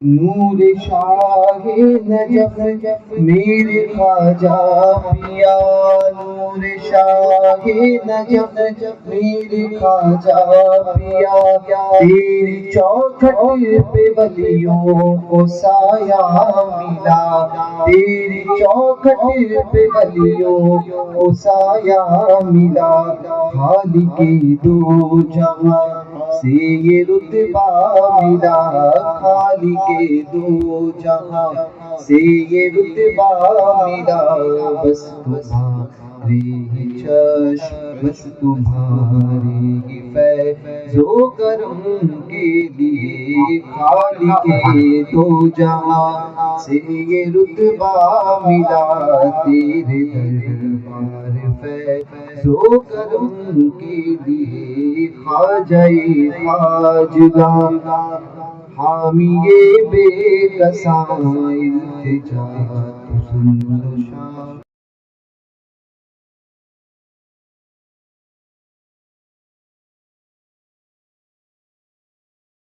نور شاہ Najaf میرے خواجہ پیا، نور شاہ Najaf میرے خواجہ پیا، تیری چوکھٹ پہ ولیوں کو سایہ ملا، تیری چوکھٹ پہ ولیوں کو سایہ ملا، خالق دو جہاں سے یہ رتبہ ملا، خالق دو جہاں سے یہ رتبہ ملا، بس تمہارے ہی چشم، بس تمہارے ہی فیض و کرم کے لیے، خالق دو جہاں سے یہ رتبہ ملا، تیرے دربار فیض و کرم کے لیے، خواجہ خواجگاں حامی بے کساں التجا تو سن لو شاہ